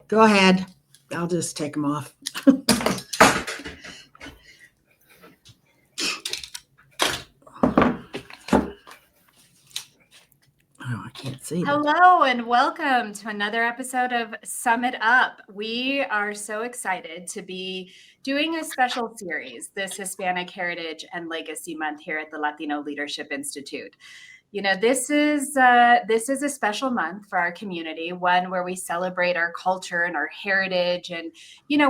Go ahead. I'll just take them off. Oh, I can't see. Hello and welcome to another episode of Sum It Up. We are so excited to be doing a special series, this Hispanic Heritage and Legacy Month here at the Latino Leadership Institute. You know, this is a special month for our community, one where we celebrate our culture and our heritage, and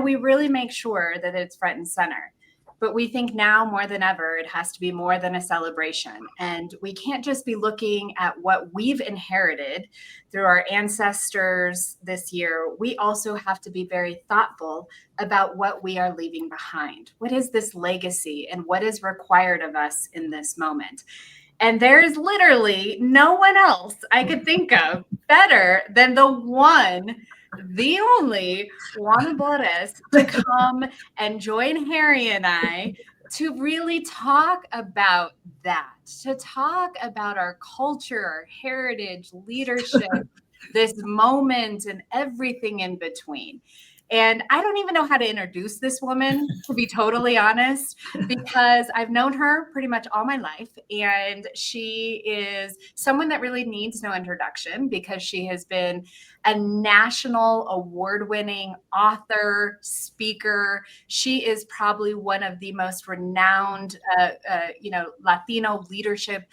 we really make sure that it's front and center. But we think now more than ever, it has to be more than a celebration. And we can't just be looking at what we've inherited through our ancestors this year. We also have to be very thoughtful about what we are leaving behind. What is this legacy and what is required of us in this moment? And there's literally no one else I could think of better than the only Juana Bordas to come and join Harry and I to really talk about that, to talk about our culture, our heritage, leadership, this moment, and everything in between. And I don't even know how to introduce this woman, to be totally honest, because I've known her pretty much all my life. And she is someone that really needs no introduction because she has been a national award-winning author, speaker. She is probably one of the most renowned, Latino leadership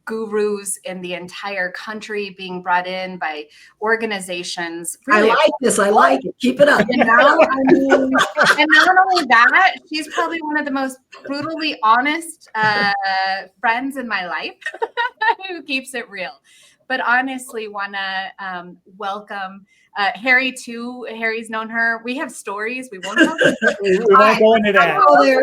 gurus in the entire country, being brought in by organizations. Really, I like this. I like it. Keep it up. And not only that, she's probably one of the most brutally honest friends in my life who keeps it real. But honestly, Juana, welcome. Harry, too. Harry's known her. We have stories. We won't we won't go into that. We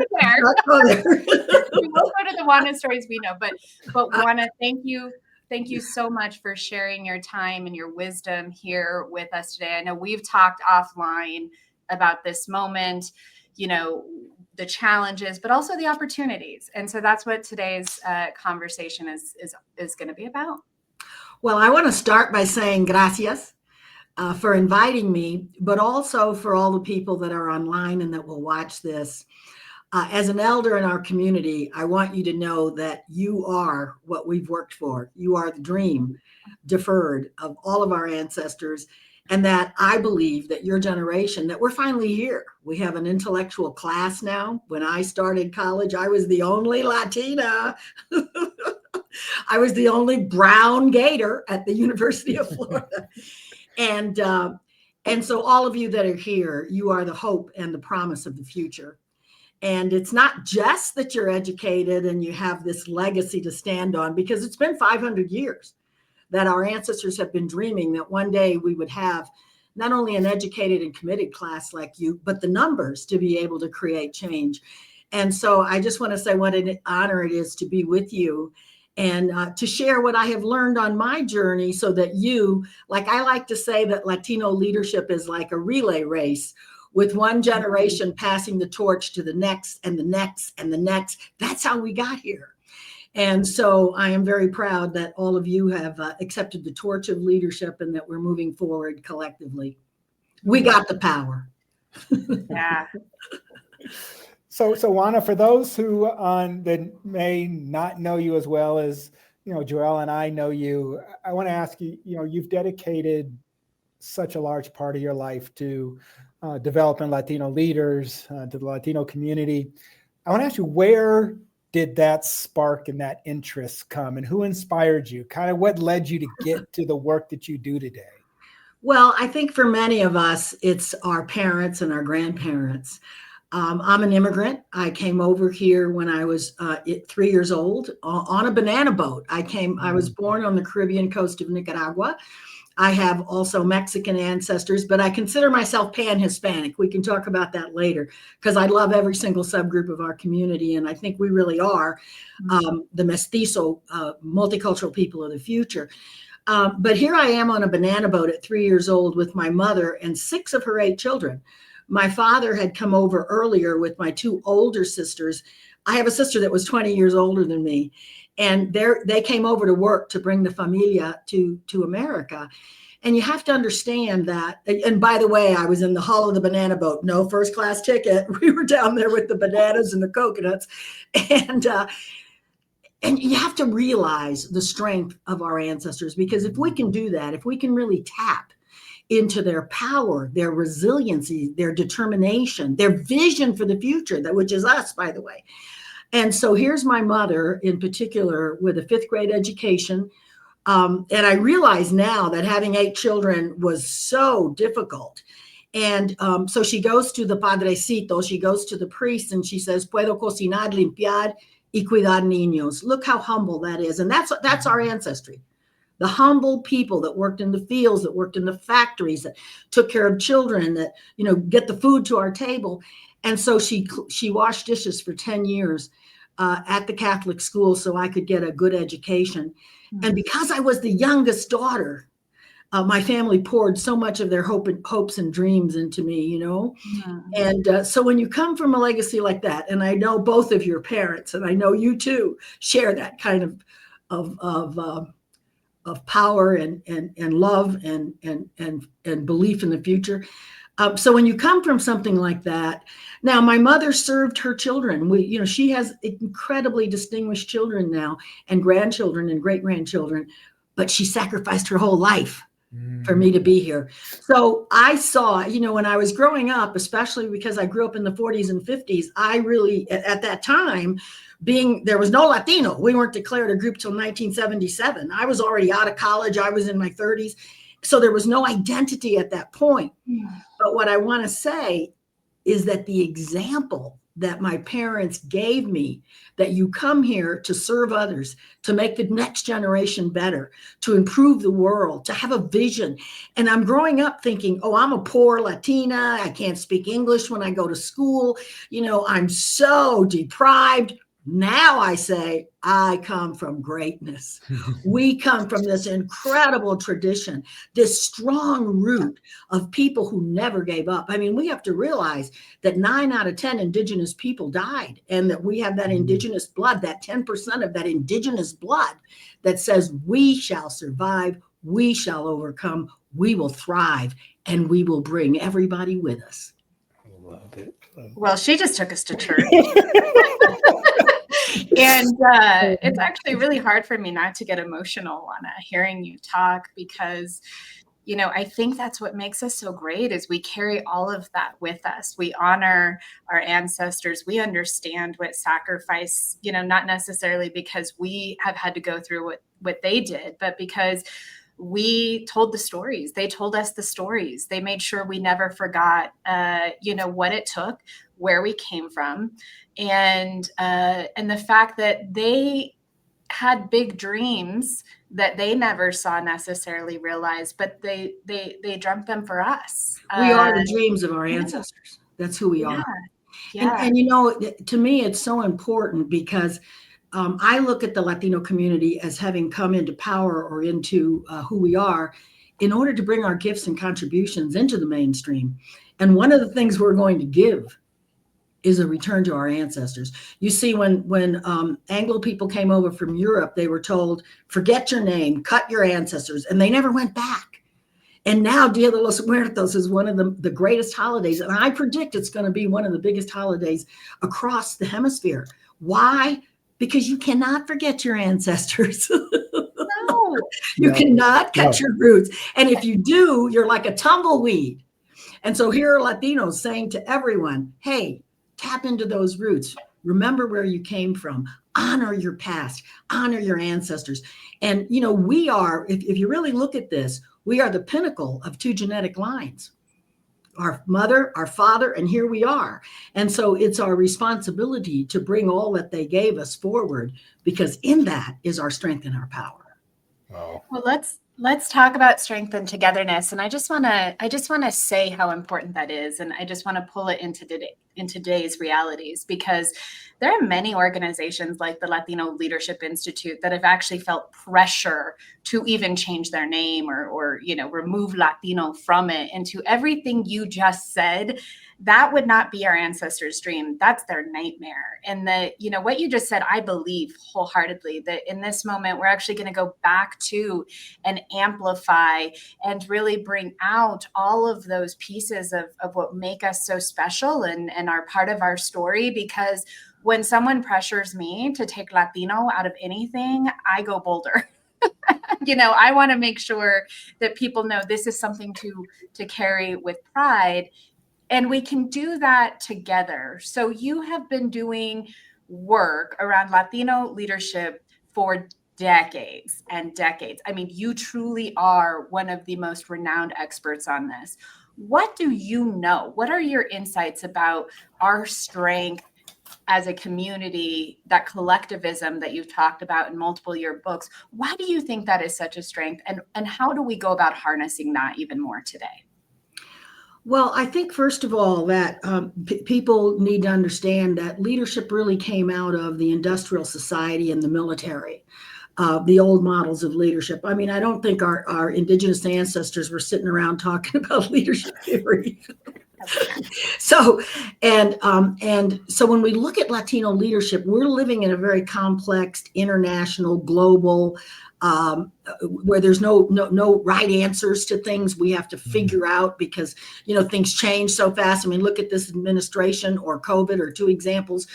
won't go to the Juana stories we know. But Juana, thank you. Thank you so much for sharing your time and your wisdom here with us today. I know we've talked offline about this moment, the challenges, but also the opportunities. And so that's what today's conversation is going to be about. Well, I want to start by saying gracias for inviting me, but also for all the people that are online and that will watch this. As an elder in our community, I want you to know that you are what we've worked for. You are the dream deferred of all of our ancestors, and that I believe that your generation, that we're finally here. We have an intellectual class now. When I started college, I was the only Latina. I was the only brown gator at the University of Florida. And so all of you that are here, you are the hope and the promise of the future. And it's not just that you're educated and you have this legacy to stand on, because it's been 500 years that our ancestors have been dreaming that one day we would have not only an educated and committed class like you, but the numbers to be able to create change. And so I just want to say what an honor it is to be with you and to share what I have learned on my journey, so that you, like I like to say that Latino leadership is like a relay race, with one generation passing the torch to the next and the next and the next. That's how we got here. And so I am very proud that all of you have accepted the torch of leadership and that we're moving forward collectively. We got the power. Yeah. So Juana, for those who that may not know you as well as Joelle and I know you, I want to ask you. You've dedicated such a large part of your life to developing Latino leaders, to the Latino community. I want to ask you, where did that spark and that interest come, and who inspired you? Kind of what led you to get to the work that you do today? Well, I think for many of us, it's our parents and our grandparents. I'm an immigrant. I came over here when I was 3 years old on a banana boat. I was born on the Caribbean coast of Nicaragua. I have also Mexican ancestors, but I consider myself pan-Hispanic. We can talk about that later, because I love every single subgroup of our community. And I think we really are the mestizo, multicultural people of the future. But here I am on a banana boat at 3 years old with my mother and 6 of her 8 children. My father had come over earlier with my 2 older sisters. I have a sister that was 20 years older than me. And they came over to work to bring the familia to America. And you have to understand that. And by the way, I was in the hull of the banana boat, no first class ticket. We were down there with the bananas and the coconuts. And, and you have to realize the strength of our ancestors, because if we can do that, if we can really tap into their power, their resiliency, their determination, their vision for the future, that which is us, by the way. And so here's my mother in particular with a 5th grade education. And I realize now that having 8 children was so difficult. And so she goes to the padrecito, she goes to the priest, and she says, puedo cocinar, limpiar y cuidar niños. Look how humble that is. And that's our ancestry. The humble people that worked in the fields, that worked in the factories, that took care of children, that, get the food to our table. And so she washed dishes for 10 years at the Catholic school so I could get a good education. And because I was the youngest daughter, my family poured so much of their hopes and dreams into me, And so when you come from a legacy like that, and I know both of your parents, and I know you too, share that kind of power and love and belief in the future. So when you come from something like that, now my mother served her children. She has incredibly distinguished children now, and grandchildren and great grandchildren, but she sacrificed her whole life for me to be here. So I saw, when I was growing up, especially because I grew up in the 40s and 50s, I really, at that time, there was no Latino. We weren't declared a group till 1977. I was already out of college. I was in my 30s. So there was no identity at that point. But what I want to say is that the example that my parents gave me, that you come here to serve others, to make the next generation better, to improve the world, to have a vision. And I'm growing up thinking, oh, I'm a poor Latina. I can't speak English when I go to school. I'm so deprived. Now I say, I come from greatness. We come from this incredible tradition, this strong root of people who never gave up. I mean, we have to realize that 9 out of 10 indigenous people died, and that we have that indigenous blood, that 10% of that indigenous blood that says we shall survive, we shall overcome, we will thrive, and we will bring everybody with us. I love it. Well, she just took us to church. And it's actually really hard for me not to get emotional on hearing you talk, because, I think that's what makes us so great is we carry all of that with us. We honor our ancestors. We understand what sacrifice, not necessarily because we have had to go through what they did, but because we told the stories. They told us the stories. They made sure we never forgot, what it took, where we came from, and the fact that they had big dreams that they never saw necessarily realized, but they dreamt them for us. We are the dreams of our ancestors. That's who we are. Yeah. And to me, it's so important because I look at the Latino community as having come into power or into who we are in order to bring our gifts and contributions into the mainstream. And one of the things we're going to give is a return to our ancestors. You see, when Anglo people came over from Europe, they were told, forget your name, cut your ancestors, and they never went back. And now Dia de los Muertos is one of the greatest holidays. And I predict it's going to be one of the biggest holidays across the hemisphere. Why? Because you cannot forget your ancestors. No. You cannot cut your roots. And if you do, you're like a tumbleweed. And so here are Latinos saying to everyone, hey, tap into those roots. Remember where you came from. Honor your past. Honor your ancestors. And, we are, if you really look at this, we are the pinnacle of 2 genetic lines. Our mother, our father, and here we are. And so it's our responsibility to bring all that they gave us forward, because in that is our strength and our power. Wow. Well, let's talk about strength and togetherness. And I just want to say how important that is. And I just want to pull it into today's realities, because there are many organizations like the Latino Leadership Institute that have actually felt pressure to even change their name or remove Latino from it. And to everything you just said, that would not be our ancestors' dream. That's their nightmare. And what you just said, I believe wholeheartedly that in this moment, we're actually going to go back to and amplify and really bring out all of those pieces of what make us so special and are part of our story. Because when someone pressures me to take Latino out of anything, I go bolder. I want to make sure that people know this is something to carry with pride. And we can do that together. So you have been doing work around Latino leadership for decades and decades. I mean, you truly are one of the most renowned experts on this. What do you know? What are your insights about our strength as a community, that collectivism that you've talked about in multiple of your books? Why do you think that is such a strength? And how do we go about harnessing that even more today? Well, I think, first of all, that people need to understand that leadership really came out of the industrial society and the military, the old models of leadership. I mean, I don't think our indigenous ancestors were sitting around talking about leadership theory. So when we look at Latino leadership, we're living in a very complex, international, global, where there's no right answers to things. We have to figure out because, things change so fast. I mean, look at this administration or COVID or two examples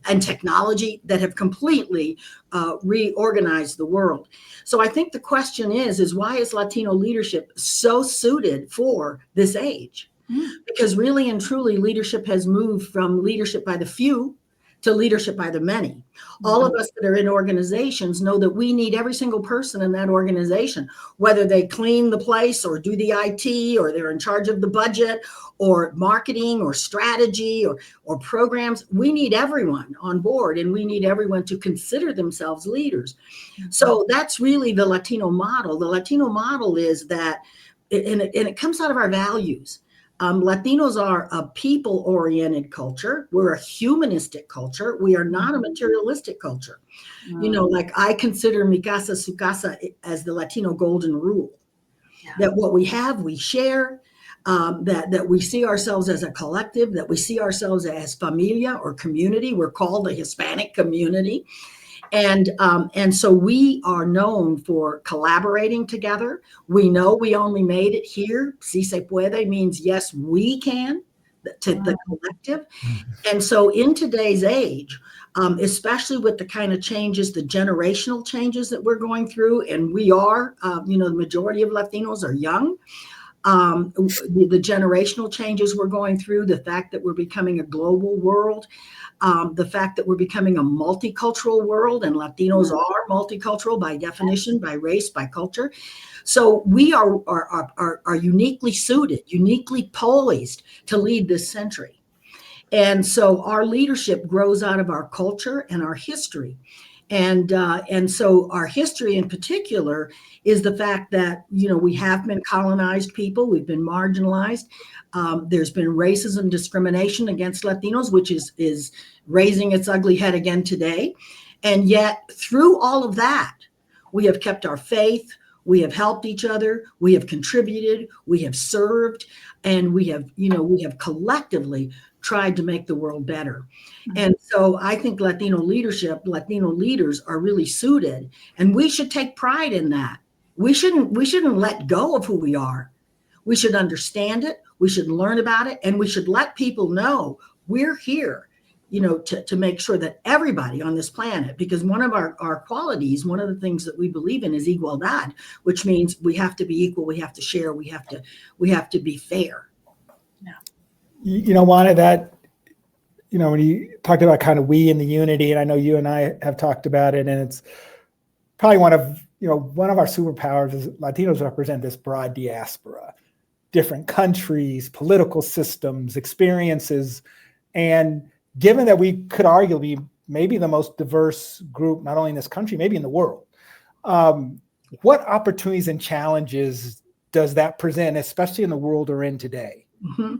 and technology that have completely reorganized the world. So I think the question is why is Latino leadership so suited for this age? Because really and truly, leadership has moved from leadership by the few to leadership by the many. All of us that are in organizations know that we need every single person in that organization, whether they clean the place or do the IT or they're in charge of the budget or marketing or strategy or programs. We need everyone on board, and we need everyone to consider themselves leaders. So that's really the Latino model. The Latino model is that, and it comes out of our values. Latinos are a people-oriented culture. We're a humanistic culture. We are not a materialistic culture. Like I consider mi casa, su casa as the Latino golden rule. Yeah. That what we have, we share, that we see ourselves as a collective, that we see ourselves as familia or community. We're called the Hispanic community. And so we are known for collaborating together. We know we only made it here. Si se puede means yes, we can, to the collective. And so in today's age, especially with the kind of changes, the generational changes that we're going through, and we are, the majority of Latinos are young. The generational changes we're going through, the fact that we're becoming a global world, the fact that we're becoming a multicultural world, and Latinos are multicultural by definition, by race, by culture. So we are uniquely suited, uniquely poised to lead this century. And so our leadership grows out of our culture and our history. And so our history in particular is the fact that, we have been colonized people, we've been marginalized. There's been racism, discrimination against Latinos, which is raising its ugly head again today. And yet through all of that, we have kept our faith, we have helped each other, we have contributed, we have served, and we have collectively tried to make the world better. And so I think Latino leaders are really suited, and we should take pride in that. We shouldn't let go of who we are. We should understand it. We should learn about it, and we should let people know we're here, to make sure that everybody on this planet, because one of our qualities, one of the things that we believe in is igualdad, which means we have to be equal, we have to share, we have to be fair. Juana, that, when you talked about kind of we and the unity, and I know you and I have talked about it, and it's probably one of our superpowers is Latinos represent this broad diaspora, different countries, political systems, experiences. And given that we could arguably be maybe the most diverse group, not only in this country, maybe in the world, what opportunities and challenges does that present, especially in the world we're in today? Mm-hmm.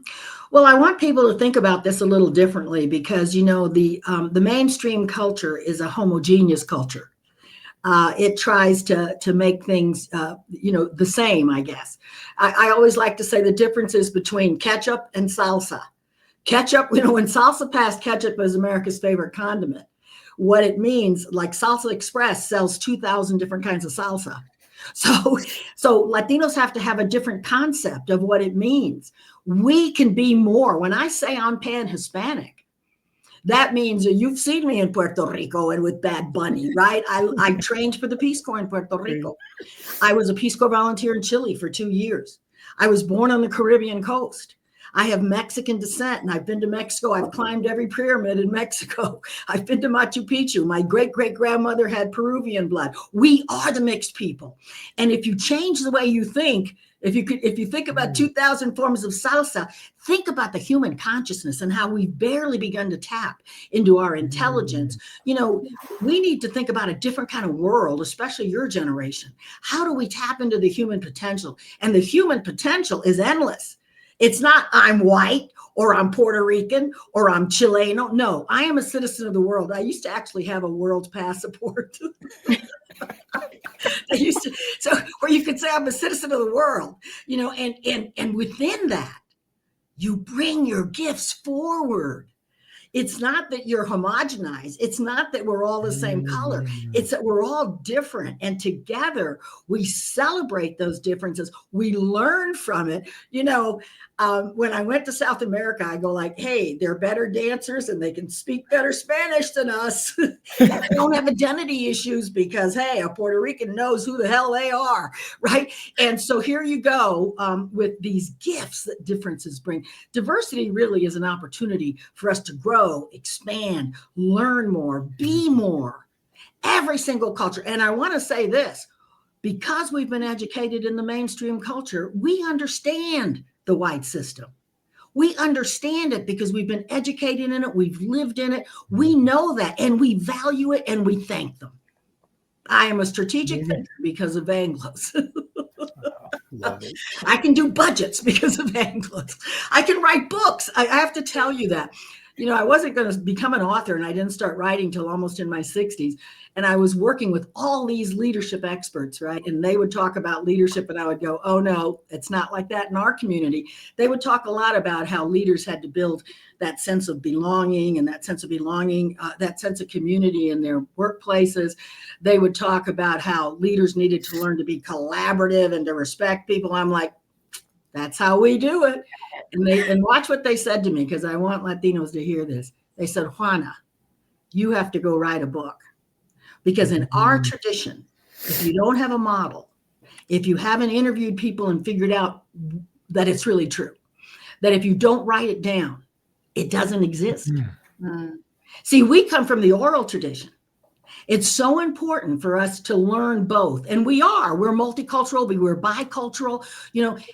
Well, I want people to think about this a little differently because, the mainstream culture is a homogeneous culture. It tries to make things, the same, I guess. I always like to say the difference is between ketchup and salsa. Ketchup, when salsa passed, ketchup as America's favorite condiment. What it means, like Salsa Express sells 2,000 different kinds of salsa. So Latinos have to have a different concept of what it means. We can be more. When I say I'm pan-Hispanic, that means you've seen me in Puerto Rico and with Bad Bunny, right? I trained for the Peace Corps in Puerto Rico. I was a Peace Corps volunteer in Chile for 2 years. I was born on the Caribbean coast. I have Mexican descent, and I've been to Mexico. I've climbed every pyramid in Mexico. I've been to Machu Picchu. My great-great-grandmother had Peruvian blood. We are the mixed people. And if you change the way you think, if you think about 2,000 forms of salsa, think about the human consciousness and how we've barely begun to tap into our intelligence. We need to think about a different kind of world, especially your generation. How do we tap into the human potential? And the human potential is endless. It's not I'm white or I'm Puerto Rican or I'm Chileno. No, I am a citizen of the world. I used to actually have a world passport. So where you could say I'm a citizen of the world, and within that, you bring your gifts forward. It's not that you're homogenized. It's not that we're all the same color. It's that we're all different. And together we celebrate those differences. We learn from it. When I went to South America, I go like, hey, they're better dancers and they can speak better Spanish than us. They don't have identity issues because, hey, a Puerto Rican knows who the hell they are, right? And so here you go with these gifts that differences bring. Diversity really is an opportunity for us to grow, expand, learn more, be more. Every single culture. And I want to say this, because we've been educated in the mainstream culture, we understand the white system. We understand it because we've been educated in it. We've lived in it. We know that, and we value it, and we thank them. I am a strategic thinker because of Anglos. Love it. I can do budgets because of Anglos. I can write books. I have to tell you that. I wasn't going to become an author, and I didn't start writing till almost in my 60s. And I was working with all these leadership experts, right? And they would talk about leadership, and I would go, oh, no, it's not like that in our community. They would talk a lot about how leaders had to build that sense of belonging and that sense of community in their workplaces. They would talk about how leaders needed to learn to be collaborative and to respect people. I'm like, that's how we do it. And watch what they said to me, because I want Latinos to hear this. They said, Juana, you have to go write a book. Because in our tradition, if you don't have a model, if you haven't interviewed people and figured out that it's really true, that if you don't write it down, it doesn't exist. See, we come from the oral tradition. It's so important for us to learn both. And we're multicultural, we're bicultural,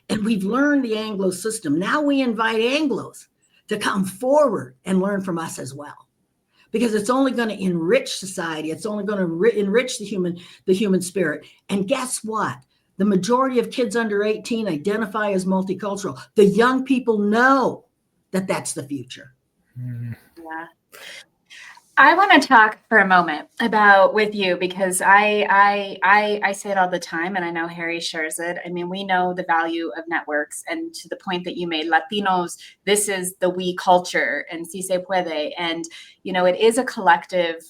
and we've learned the Anglo system. Now we invite Anglos to come forward and learn from us as well. Because it's only going to enrich society. It's only going to enrich the human spirit. And guess what? The majority of kids under 18 identify as multicultural. The young people know that that's the future. Yeah. I want to talk for a moment about with you, because I say it all the time, and I know Harry shares it. I mean, we know the value of networks, and to the point that you made, Latinos, this is the we culture, and si se puede, and it is a collective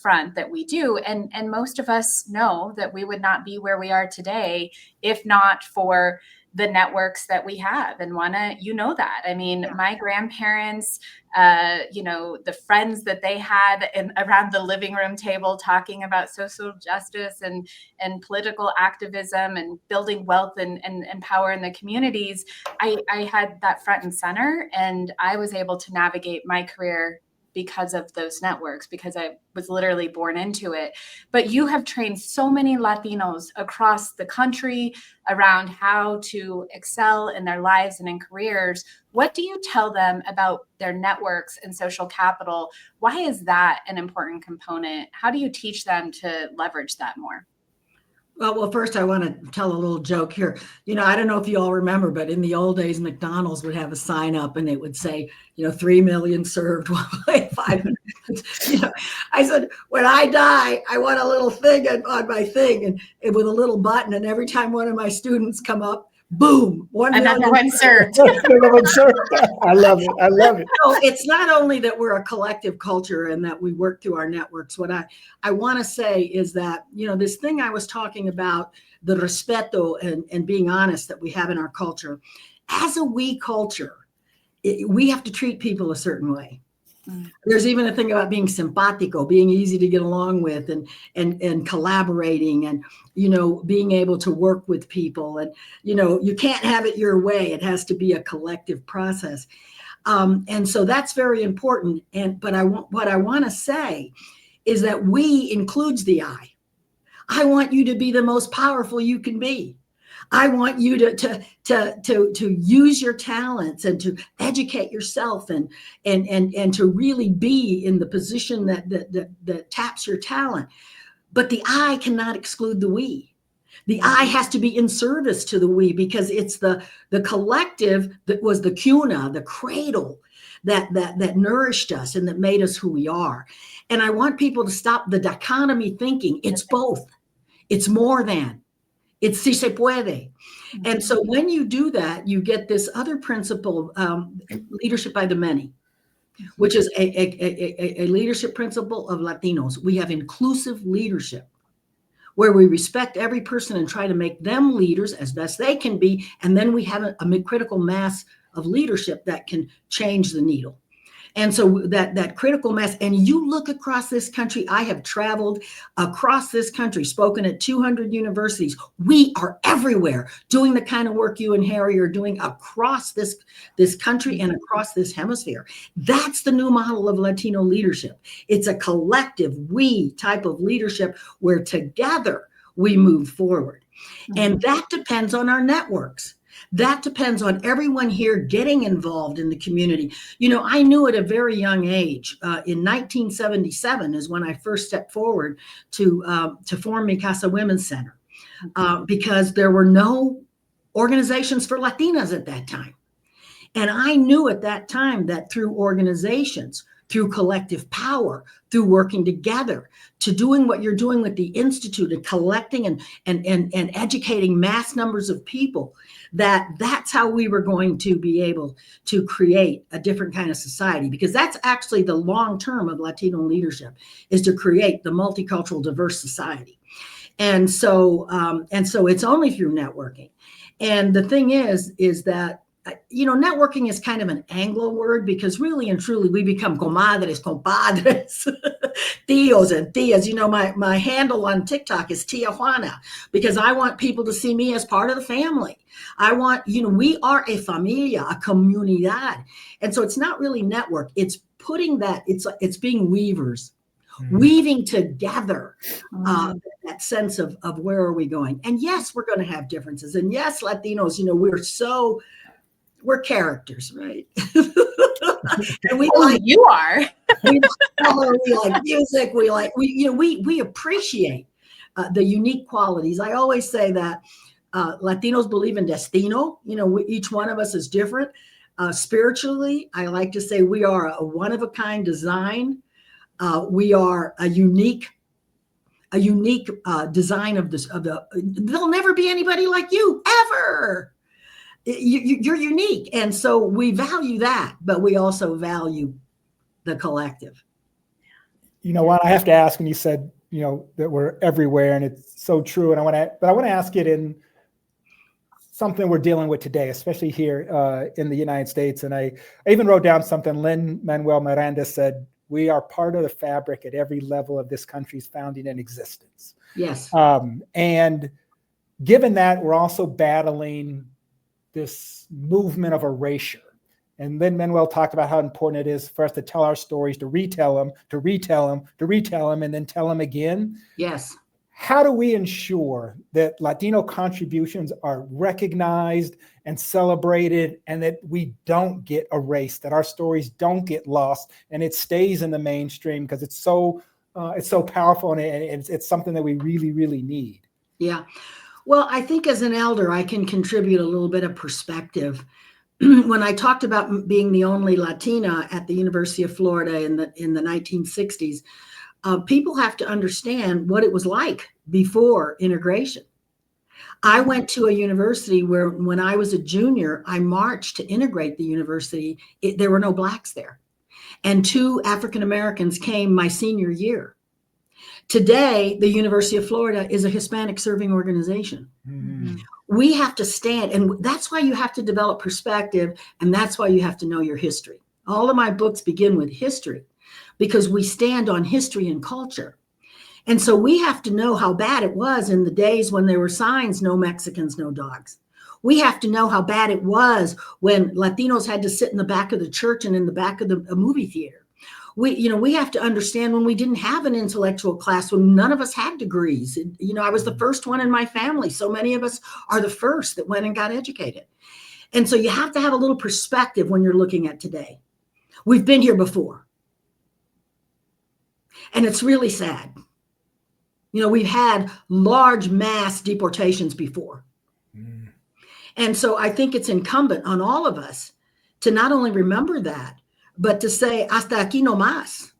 front that we do, and most of us know that we would not be where we are today if not for the networks that we have. And Juana, that. I mean, my grandparents, the friends that they had around the living room table talking about social justice and political activism and building wealth and power in the communities, I had that front and center, and I was able to navigate my career because of those networks, because I was literally born into it. But you have trained so many Latinos across the country around how to excel in their lives and in careers. What do you tell them about their networks and social capital? Why is that an important component? How do you teach them to leverage that more? Well, first I want to tell a little joke here. I don't know if you all remember, but in the old days, McDonald's would have a sign up and it would say, 3 million served, 500. I said, when I die, I want a little thing on my thing and with a little button. And every time one of my students come up, Boom. 1 Another million. one served. I love it. I love it. So it's not only that we're a collective culture and that we work through our networks. What I want to say is that, this thing I was talking about, the respeto and being honest that we have in our culture, as a we culture, we have to treat people a certain way. There's even a thing about being simpático, being easy to get along with, and collaborating, and being able to work with people, and you can't have it your way. It has to be a collective process, and so that's very important. But what I want to say is that we includes the I. I want you to be the most powerful you can be. I want you to use your talents and to educate yourself and to really be in the position that taps your talent. But the I cannot exclude the we. The I has to be in service to the we, because it's the collective that was the cuna, the cradle that nourished us and that made us who we are. And I want people to stop the dichotomy thinking. It's both. It's more than. It's si se puede. And so when you do that, you get this other principle, leadership by the many, which is a leadership principle of Latinos. We have inclusive leadership, where we respect every person and try to make them leaders as best they can be. And then we have a critical mass of leadership that can change the needle. And so that critical mass, and you look across this country, I have traveled across this country, spoken at 200 universities. We are everywhere doing the kind of work you and Harry are doing across this country and across this hemisphere. That's the new model of Latino leadership. It's a collective we type of leadership where together we move forward. And that depends on our networks. That depends on everyone here getting involved in the community. I knew at a very young age, in 1977 is when I first stepped forward to form Mi Casa Women's Center, because there were no organizations for Latinas at that time. And I knew at that time that through organizations, through collective power, through working together, to doing what you're doing with the Institute and collecting and educating mass numbers of people, that's how we were going to be able to create a different kind of society, because that's actually the long term of Latino leadership, is to create the multicultural, diverse society. And so it's only through networking. And the thing is that networking is kind of an Anglo word, because really and truly we become comadres, compadres, tios and tias. My handle on TikTok is Tia Juana, because I want people to see me as part of the family. I want, we are a familia, a comunidad. And so it's not really network. It's putting that, it's being weavers, weaving together that sense of where are we going. And yes, we're going to have differences. And yes, Latinos, we're characters, right? And we you are. we like color, we like music, we appreciate the unique qualities. I always say that Latinos believe in destino. Each one of us is different. Spiritually, I like to say we are a one-of-a-kind design. We are a unique design of the. There'll never be anybody like you ever. You're unique. And so we value that, but we also value the collective. What I have to ask, when you said, that we're everywhere, and it's so true. And I want to ask it in something we're dealing with today, especially here in the United States. And I even wrote down something Lin-Manuel Miranda said: we are part of the fabric at every level of this country's founding and existence. Yes. And given that, we're also battling this movement of erasure. And Lin-Manuel talked about how important it is for us to tell our stories, to retell them, and then tell them again. Yes. How do we ensure that Latino contributions are recognized and celebrated, and that we don't get erased, that our stories don't get lost, and it stays in the mainstream, because it's so powerful, and it's something that we really, really need? Yeah. Well, I think as an elder, I can contribute a little bit of perspective. When I talked about being the only Latina at the University of Florida in the 1960s, people have to understand what it was like before integration. I went to a university where when I was a junior, I marched to integrate the university. There were no blacks there. And 2 African Americans came my senior year. Today, the University of Florida is a Hispanic serving organization. Mm. We have to stand, and that's why you have to develop perspective, and that's why you have to know your history. All of my books begin with history because we stand on history and culture. And so we have to know how bad it was in the days when there were signs, no Mexicans, no dogs. We have to know how bad it was when Latinos had to sit in the back of the church and in the back of a movie theater. We have to understand when we didn't have an intellectual class, when none of us had degrees. I was the first one in my family. So many of us are the first that went and got educated. And so you have to have a little perspective when you're looking at today. We've been here before. And it's really sad. We've had large mass deportations before. Mm. And so I think it's incumbent on all of us to not only remember that, but to say, hasta aquí no más.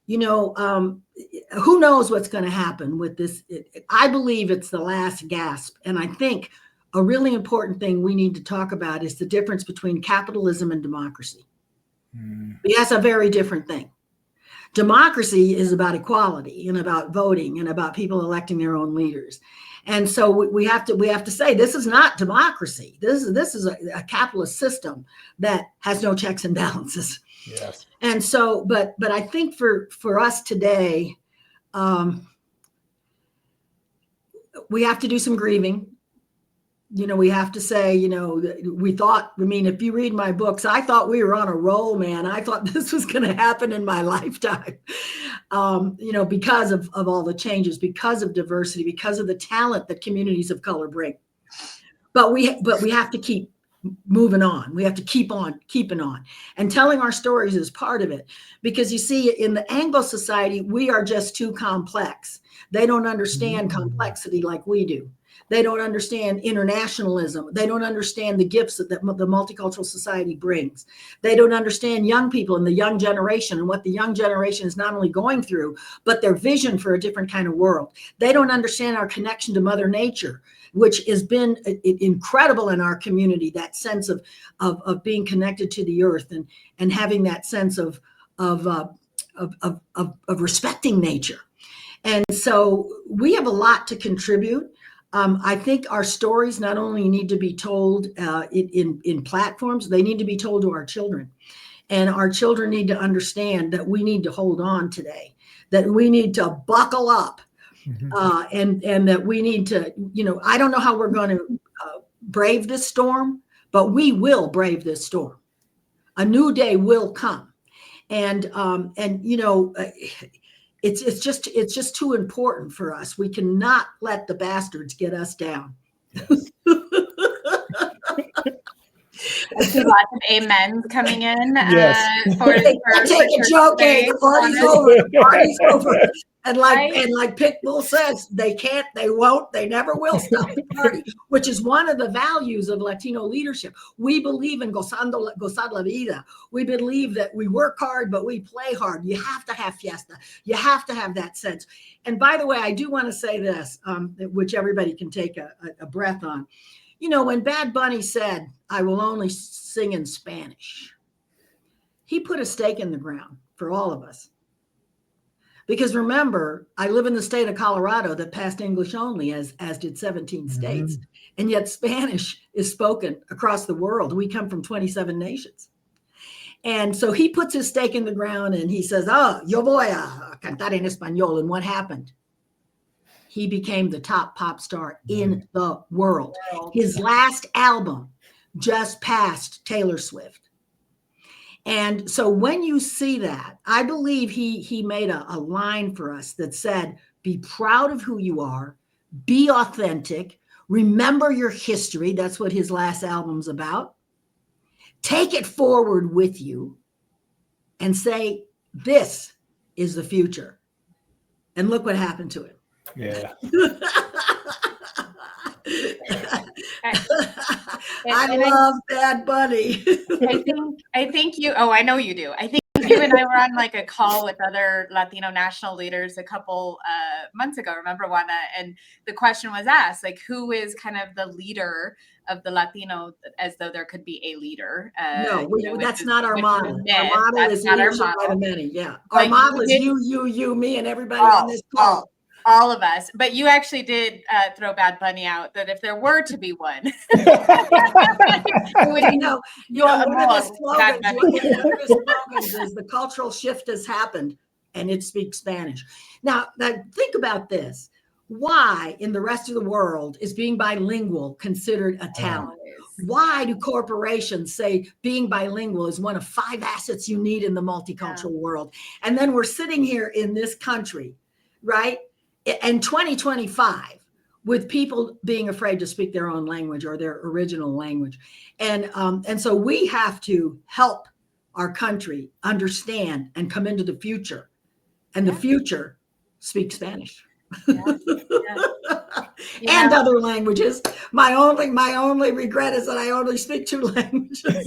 Who knows what's going to happen with this? I believe it's the last gasp. And I think a really important thing we need to talk about is the difference between capitalism and democracy. Mm. That's a very different thing. Democracy is about equality and about voting and about people electing their own leaders. And so we have to say this is not democracy. This is a capitalist system that has no checks and balances. Yes. And so, but I think for us today, we have to do some grieving. We have to say, if you read my books, I thought we were on a roll, man. I thought this was going to happen in my lifetime, because of all the changes, because of diversity, because of the talent that communities of color bring. But we have to keep moving on. We have to keep on keeping on. And telling our stories is part of it. Because you see, in the Anglo society, we are just too complex. They don't understand complexity like we do. They don't understand internationalism. They don't understand the gifts that the multicultural society brings. They don't understand young people and the young generation and what the young generation is not only going through, but their vision for a different kind of world. They don't understand our connection to Mother Nature, which has been incredible in our community, that sense of being connected to the earth and having that sense of respecting nature. And so we have a lot to contribute. I think our stories not only need to be told in platforms, they need to be told to our children. And our children need to understand that we need to hold on today, that we need to buckle up, and that we need to, I don't know how we're going to brave this storm, but we will brave this storm. A new day will come. And it's just too important for us. We cannot let the bastards get us down. Yes. I see lots of amens coming in. Yes. Take a joke, the party's over. The party's over. And like Pitbull says, they can't, they won't, they never will stop the party, which is one of the values of Latino leadership. We believe in gozar la vida. We believe that we work hard, but we play hard. You have to have fiesta. You have to have that sense. And by the way, I do want to say this, which everybody can take a breath on. When Bad Bunny said, I will only sing in Spanish, he put a stake in the ground for all of us. Because remember, I live in the state of Colorado that passed English only, as did 17 states. And yet Spanish is spoken across the world. We come from 27 nations. And so he puts his stake in the ground and he says, yo voy a cantar en español. And what happened? He became the top pop star in the world. His last album just passed Taylor Swift. And so when you see that, I believe he made a line for us that said, be proud of who you are, be authentic, remember your history. That's what his last album's about. Take it forward with you and say, this is the future. And look what happened to it. Yeah. I love Bad Bunny. I think you. Oh, I know you do. I think you and I were on like a call with other Latino national leaders a couple months ago, remember, Juana? And the question was asked, like, who is kind of the leader of the Latino, as though there could be a leader. No, that's not our which model. is a Our myth. model That's is not our leadership by the model. many. Yeah. Our But model you is did- you, me, and everybody on this call. All of us. But you actually did throw Bad Bunny out, that if there were to be one, One of the slogans is the cultural shift has happened and it speaks Spanish. Now think about this. Why in the rest of the world is being bilingual considered a talent? Why do corporations say being bilingual is one of 5 assets you need in the multicultural world? And then we're sitting here in this country, right? In 2025, with people being afraid to speak their own language or their original language. And so we have to help our country understand and come into the future. And the future speaks Spanish. And other languages. My only regret is that I only speak 2 languages.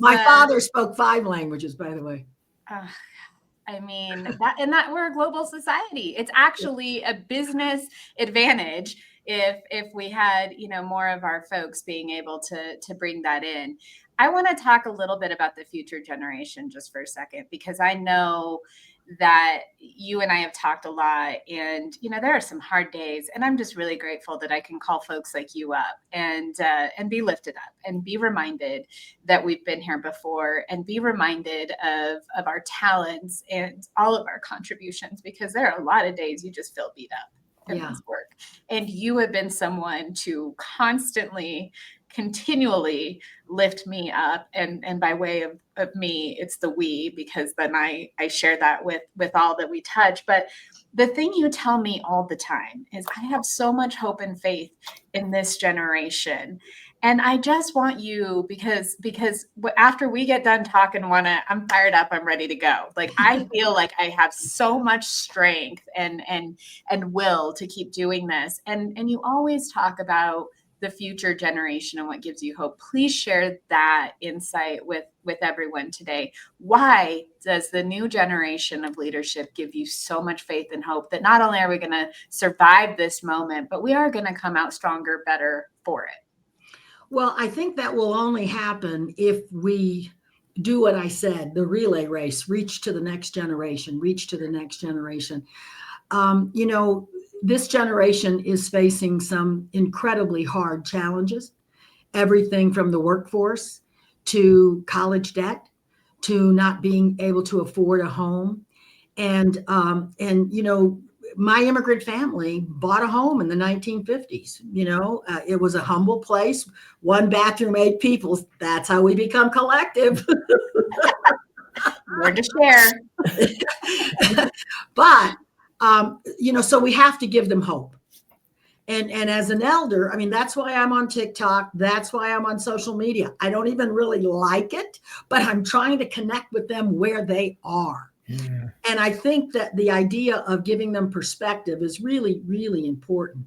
My father spoke 5 languages, by the way. I mean, that we're a global society. It's actually a business advantage if we had, more of our folks being able to bring that in. I want to talk a little bit about the future generation just for a second, because I know that you and I have talked a lot, and there are some hard days, and I'm just really grateful that I can call folks like you up and be lifted up and be reminded that we've been here before, and be reminded of our talents and all of our contributions, because there are a lot of days you just feel beat up in this work, and you have been someone to constantly, continually lift me up, and by way of me, it's the we, because then I share that with all that we touch. But the thing you tell me all the time is, I have so much hope and faith in this generation. And I just want you, because after we get done talking, I'm fired up, I'm ready to go. Like, I feel like I have so much strength and will to keep doing this. And you always talk about the future generation and what gives you hope. Please share that insight with everyone today. Why does the new generation of leadership give you so much faith and hope that not only are we going to survive this moment, but we are going to come out stronger, better for it? Well, I think that will only happen if we do what I said, the relay race, reach to the next generation. This generation is facing some incredibly hard challenges, everything from the workforce to college debt to not being able to afford a home. And my immigrant family bought a home in the 1950s. It was a humble place, 1 bathroom, 8 people. That's how we become collective. Word to share. But so we have to give them hope. And as an elder, I mean, that's why I'm on TikTok. That's why I'm on social media. I don't even really like it, but I'm trying to connect with them where they are. Yeah. And I think that the idea of giving them perspective is really, really important.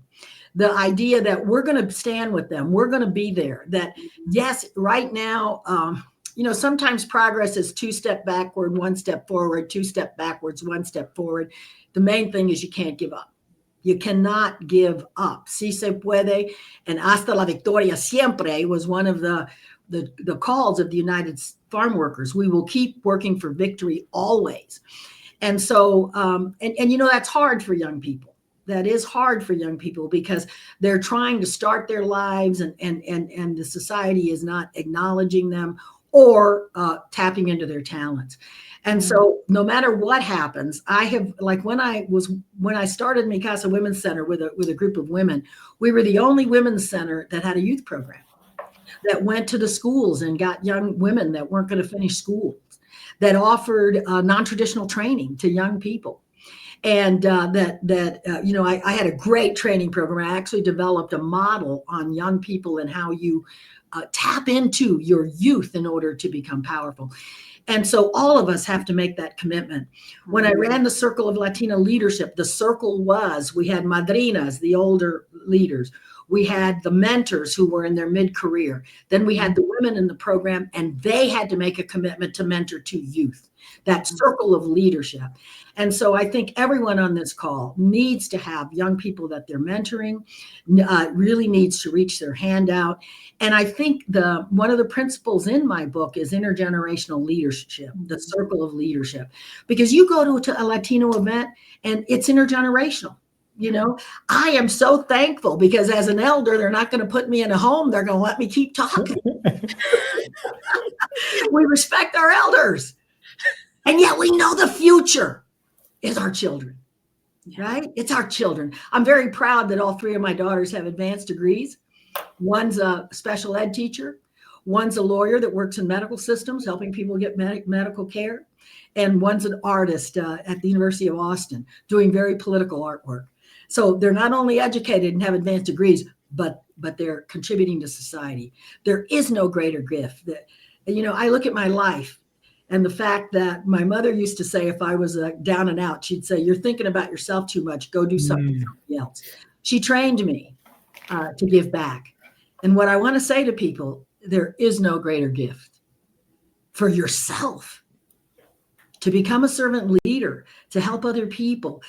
The idea that we're going to stand with them, we're going to be there, that yes, right now, sometimes progress is 2 steps backward, 1 step forward, 2 steps backwards, 1 step forward. The main thing is you can't give up. You cannot give up. Si se puede, and hasta la victoria siempre was one of the calls of the United Farm Workers. We will keep working for victory always. And so, that's hard for young people. That is hard for young people because they're trying to start their lives and the society is not acknowledging them or tapping into their talents. And so no matter what happens, I have, like when I started Mi Casa Women's Center with a group of women, we were the only women's center that had a youth program that went to the schools and got young women that weren't going to finish school, that offered non-traditional training to young people. And I had a great training program. I actually developed a model on young people and how you tap into your youth in order to become powerful. And so all of us have to make that commitment. When I ran the Circle of Latina Leadership, the circle was, we had madrinas, the older leaders. We had the mentors who were in their mid-career. Then we had the women in the program, and they had to make a commitment to mentor to youth, that circle of leadership. And so I think everyone on this call needs to have young people that they're mentoring, really needs to reach their hand out. And I think one of the principles in my book is intergenerational leadership, the circle of leadership, because you go to a Latino event and it's intergenerational. You know, I am so thankful because as an elder, they're not going to put me in a home. They're going to let me keep talking. We respect our elders. And yet we know the future is our children, right? It's our children. I'm very proud that all three of my daughters have advanced degrees. One's a special ed teacher. One's a lawyer that works in medical systems, helping people get medical care. And one's an artist at the University of Austin, doing very political artwork. So they're not only educated and have advanced degrees, but they're contributing to society. There is no greater gift. I look at my life and the fact that my mother used to say, if I was down and out, she'd say, "You're thinking about yourself too much. Go do something else." She trained me to give back. And what I want to say to people, there is no greater gift for yourself. To become a servant leader, to help other people.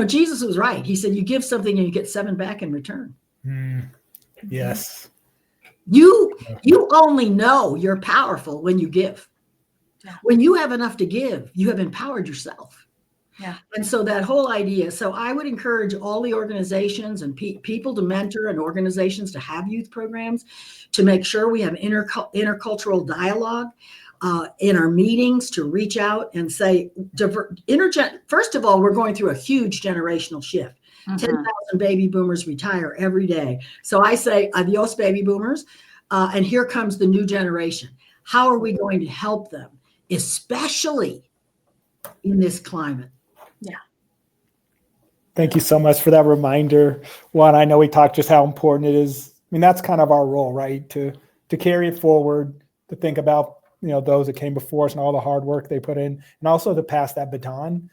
Jesus was right. He said, you give something and you get 7 back in return. Yes. You only know you're powerful when you give. Yeah. When you have enough to give, you have empowered yourself. Yeah. And so that whole idea. So I would encourage all the organizations and people to mentor and organizations to have youth programs, to make sure we have intercultural dialogue. In our meetings, to reach out and say, first of all, we're going through a huge generational shift. 10,000 baby boomers retire every day. So I say, adios, baby boomers. And here comes the new generation. How are we going to help them, especially in this climate? Yeah. Thank you so much for that reminder. Juan, I know we talked just how important it is. I mean, that's kind of our role, right? To carry it forward, to think about those that came before us and all the hard work they put in, and also to pass that baton.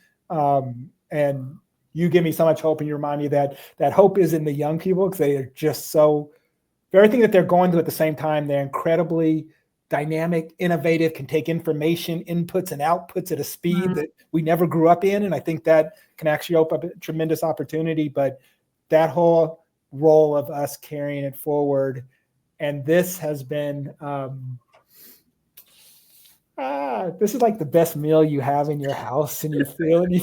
And you give me so much hope, and you remind me that hope is in the young people, because they are just so, for everything that they're going through at the same time, they're incredibly dynamic, innovative, can take information, inputs and outputs at a speed that we never grew up in. And I think that can actually open up a tremendous opportunity. But that whole role of us carrying it forward, and this has been, this is like the best meal you have in your house, and you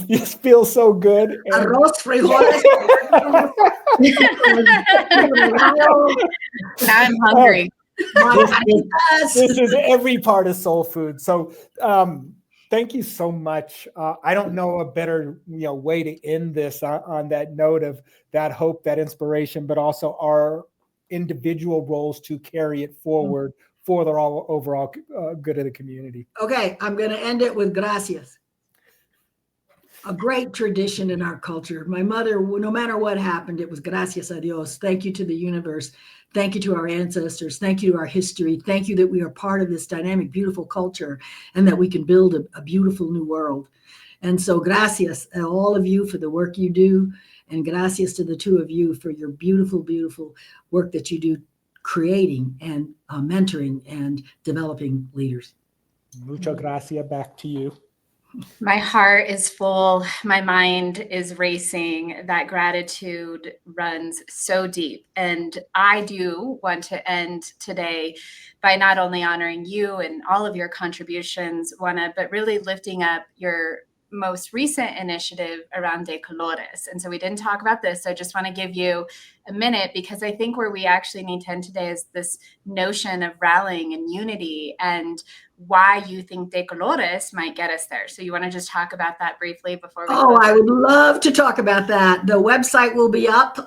just feel so good. Arroz, frijoles. Now I'm hungry. This is every part of soul food. So thank you so much. I don't know a better way to end this on that note of that hope, that inspiration, but also our individual roles to carry it forward for the overall good of the community. Okay, I'm going to end it with gracias. A great tradition in our culture. My mother, no matter what happened, it was gracias a Dios. Thank you to the universe. Thank you to our ancestors. Thank you to our history. Thank you that we are part of this dynamic, beautiful culture, and that we can build a beautiful new world. And so gracias, all of you, for the work you do. And gracias to the two of you for your beautiful, beautiful work that you do, creating and mentoring and developing leaders. Muchas gracias. Back to you. My heart is full. My mind is racing. That gratitude runs so deep. And I do want to end today by not only honoring you and all of your contributions, Juana, but really lifting up your most recent initiative around De Colores. And so we didn't talk about this. So I just want to give you a minute, because I think where we actually need to end today is this notion of rallying and unity, and why you think De Colores might get us there. So you want to just talk about that briefly before we I would love to talk about that. The website will be up,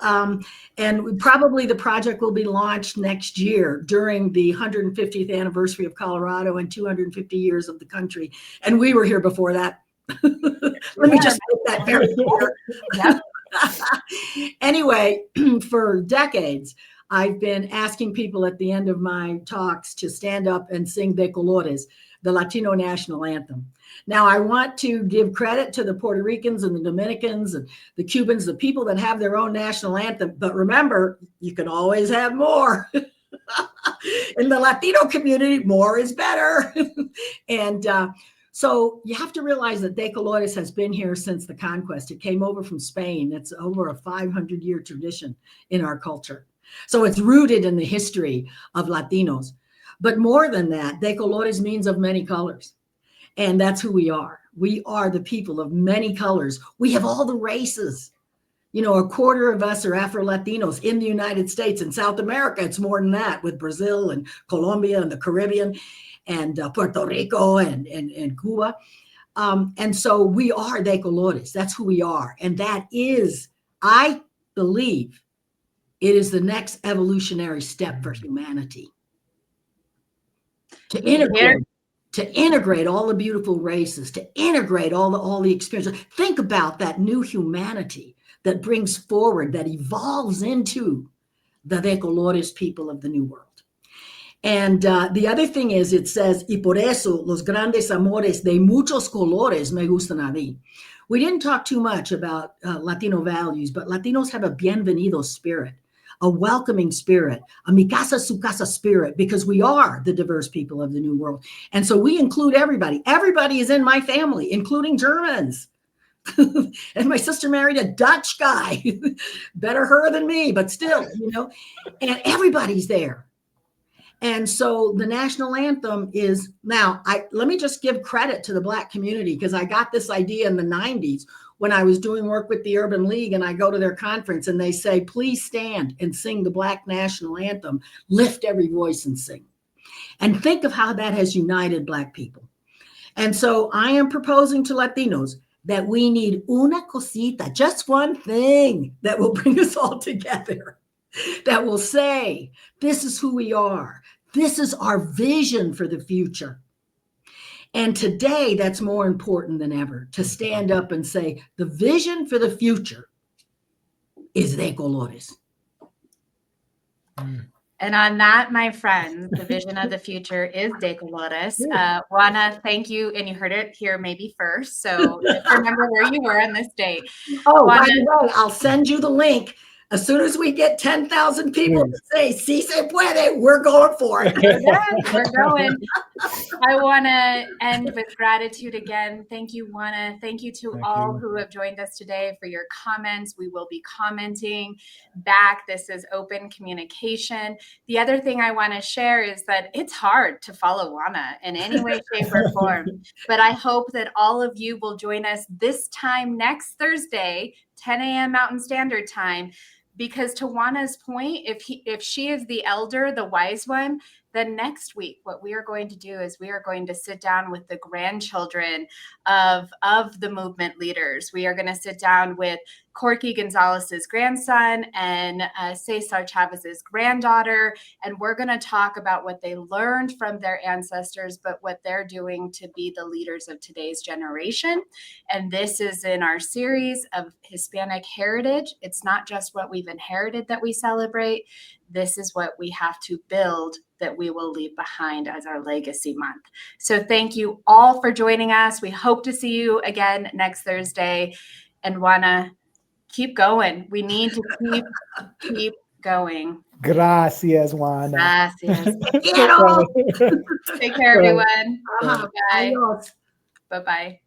and probably the project will be launched next year during the 150th anniversary of Colorado and 250 years of the country. And we were here before that. Let me just make that very clear. Anyway, for decades, I've been asking people at the end of my talks to stand up and sing De Colores, the Latino national anthem. Now, I want to give credit to the Puerto Ricans and the Dominicans and the Cubans, the people that have their own national anthem. But remember, you can always have more. In the Latino community, more is better. And so you have to realize that De Colores has been here since the conquest. It came over from Spain. It's over a 500-year tradition in our culture. So it's rooted in the history of Latinos. But more than that, De Colores means of many colors. And that's who we are. We are the people of many colors. We have all the races. You know, a quarter of us are Afro-Latinos in the United States. In South America, it's more than that, with Brazil and Colombia and the Caribbean and Puerto Rico and Cuba. And so we are De Colores. That's who we are. And that is, I believe, it is the next evolutionary step for humanity. To integrate all the beautiful races, to integrate all the experiences. Think about that new humanity that brings forward, that evolves into the De Colores people of the New World. And the other thing is, it says, y por eso los grandes amores de muchos colores me gustan a mí. We didn't talk too much about Latino values, but Latinos have a bienvenido spirit, a welcoming spirit, a mi casa su casa spirit, because we are the diverse people of the New World. And so we include everybody. Everybody is in my family, including Germans. And my sister married a Dutch guy. Better her than me, but still, you know, and everybody's there. And so the national anthem is, now, let me just give credit to the Black community, because I got this idea in the 90s when I was doing work with the Urban League, and I go to their conference and they say, please stand and sing the Black national anthem, lift every voice and sing. And think of how that has united Black people. And so I am proposing to Latinos that we need una cosita, just one thing that will bring us all together, that will say, this is who we are. This is our vision for the future. And today, that's more important than ever, to stand up and say, the vision for the future is De Colores. And on that, my friends, the vision of the future is De Colores. Juana, thank you. And you heard it here maybe first. So just remember where you were on this date. Oh, Juana, by the way, I'll send you the link. As soon as we get 10,000 people to say, si se puede, we're going for it. Yes, we're going. I want to end with gratitude again. Thank you, Juana. Thank you to all who have joined us today for your comments. We will be commenting back. This is open communication. The other thing I want to share is that it's hard to follow Juana in any way, shape, or form. But I hope that all of you will join us this time next Thursday, 10 a.m. Mountain Standard Time. Because to Juana's point, if she is the elder, the wise one, then next week, what we are going to do is we are going to sit down with the grandchildren of the movement leaders. We are going to sit down with Corky Gonzalez's grandson and Cesar Chavez's granddaughter, and we're going to talk about what they learned from their ancestors, but what they're doing to be the leaders of today's generation. And this is in our series of Hispanic heritage. It's not just what we've inherited that we celebrate. This is what we have to build that we will leave behind as our legacy month. So thank you all for joining us. We hope to see you again next Thursday. And Juana, keep going. We need to keep going. Gracias, Juana. Gracias. Take care, everyone. Bye-bye. Bye-bye.